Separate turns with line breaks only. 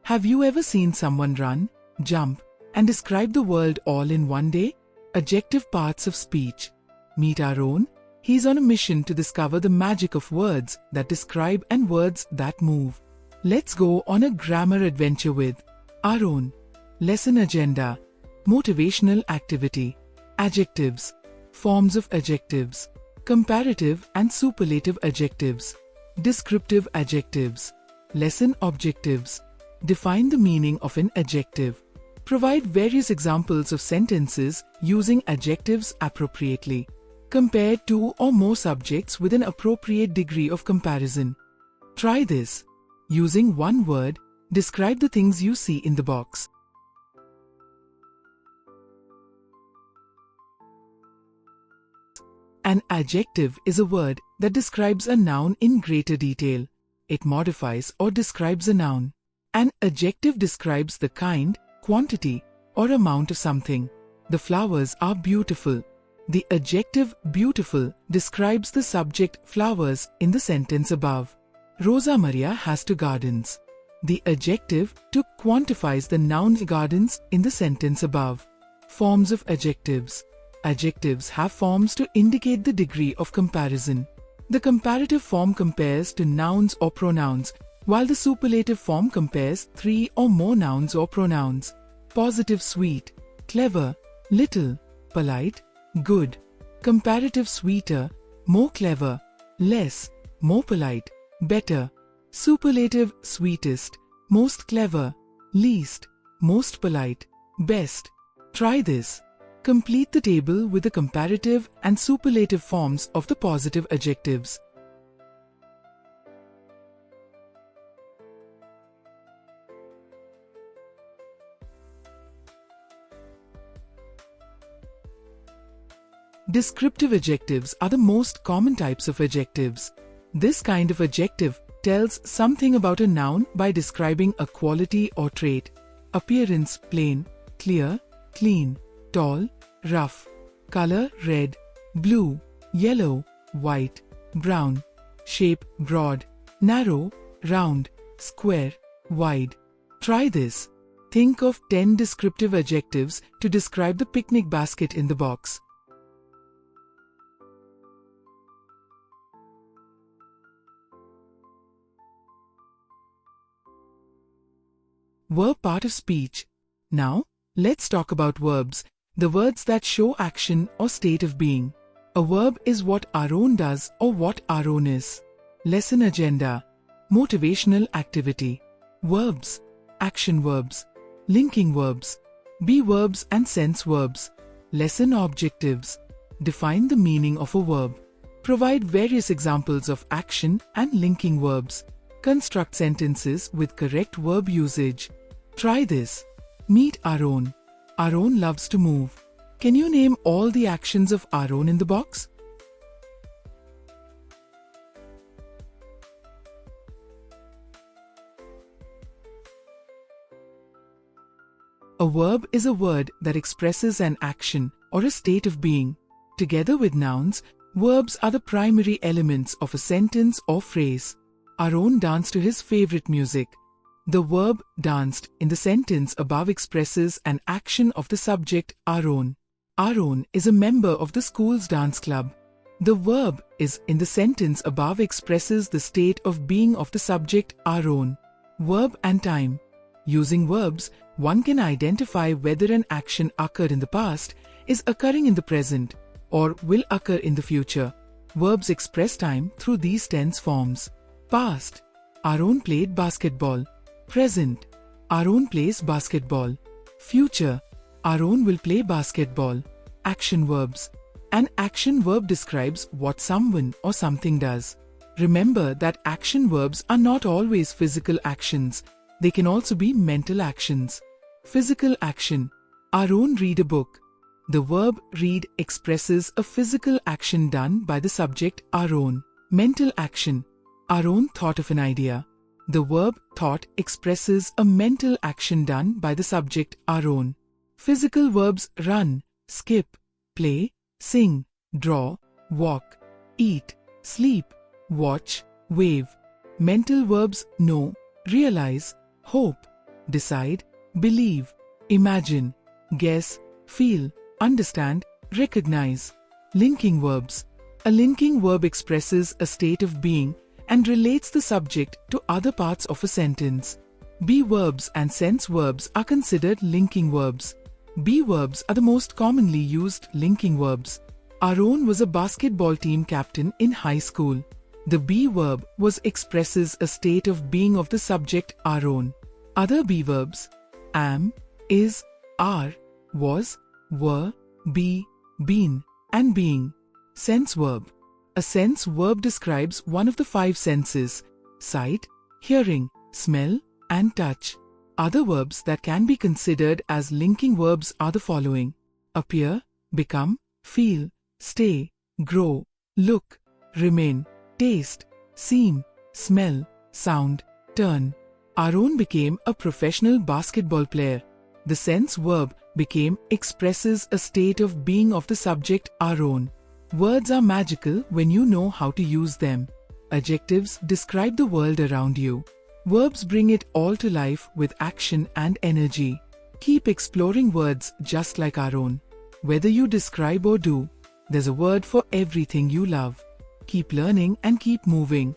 Have you ever seen someone run, jump, and describe the world all in one day? Adjective parts of speech. Meet Aaron. He's on a mission to discover the magic of words that describe and words that move. Let's go on a grammar adventure with Aaron. Lesson agenda. Motivational activity. Adjectives. Forms of adjectives. Comparative and superlative adjectives. Descriptive adjectives. Lesson objectives. Define the meaning of an adjective. Provide various examples of sentences using adjectives appropriately. Compare two or more subjects with an appropriate degree of comparison. Try this. Using one word, describe the things you see in the box. An adjective is a word that describes a noun in greater detail. It modifies or describes a noun. An adjective describes the kind, quantity, or amount of something. The flowers are beautiful. The adjective beautiful describes the subject flowers in the sentence above. Rosa Maria has two gardens. The adjective to quantifies the noun gardens in the sentence above. Forms of adjectives. Adjectives have forms to indicate the degree of comparison. The comparative form compares to nouns or pronouns, while the superlative form compares three or more nouns or pronouns. Positive sweet, clever, little, polite, good. Comparative sweeter, more clever, less, more polite, better. Superlative sweetest, most clever, least, most polite, best. Try this. Complete the table with the comparative and superlative forms of the positive adjectives. Descriptive adjectives are the most common types of adjectives. This kind of adjective tells something about a noun by describing a quality or trait. Appearance plain, clear, clean, tall, rough. Color red, blue, yellow, white, brown. Shape broad, narrow, round, square, wide. Try this. Think of 10 descriptive adjectives to describe the picnic basket in the box. Verb part of speech. Now, let's talk about verbs, the words that show action or state of being. A verb is what Aaron does or what Aaron is. Lesson agenda. Motivational activity. Verbs. Action verbs. Linking verbs. Be verbs and sense verbs. Lesson objectives. Define the meaning of a verb. Provide various examples of action and linking verbs. Construct sentences with correct verb usage. Try this. Meet Aaron. Aaron loves to move. Can you name all the actions of Aaron in the box? A verb is a word that expresses an action or a state of being. Together with nouns, verbs are the primary elements of a sentence or phrase. Aaron danced to his favorite music. The verb danced in the sentence above expresses an action of the subject Aaron. Aaron is a member of the school's dance club. The verb is in the sentence above expresses the state of being of the subject Aaron. Verb and time. Using verbs, one can identify whether an action occurred in the past, is occurring in the present, or will occur in the future. Verbs express time through these tense forms. Past. Aaron played basketball. Present. Aaron plays basketball. Future. Aaron will play basketball. Action verbs. An action verb describes what someone or something does. Remember that action verbs are not always physical actions. They can also be mental actions. Physical action. Aaron read a book. The verb read expresses a physical action done by the subject Aaron. Mental action. Aaron thought of an idea. The verb thought expresses a mental action done by the subject Aaron. Physical verbs run, skip, play, sing, draw, walk, eat, sleep, watch, wave. Mental verbs know, realize, hope, decide, believe, imagine, guess, feel, understand, recognize. Linking verbs. A linking verb expresses a state of being and relates the subject to other parts of a sentence. Be verbs and sense verbs are considered linking verbs. Be verbs are the most commonly used linking verbs. Aaron was a basketball team captain in high school. The be verb expresses a state of being of the subject Aaron. Other be verbs: am, is, are, was, were, be, been, and being. Sense verb. A sense verb describes one of the 5 senses: sight, hearing, smell, and touch. Other verbs that can be considered as linking verbs are the following: appear, become, feel, stay, grow, look, remain, taste, seem, smell, sound, turn. Aaron became a professional basketball player. The sense verb became expresses a state of being of the subject Aaron. Words are magical when you know how to use them. Adjectives describe the world around you. Verbs bring it all to life with action and energy. Keep exploring words just like Aaron. Whether you describe or do, there's a word for everything you love. Keep learning and keep moving.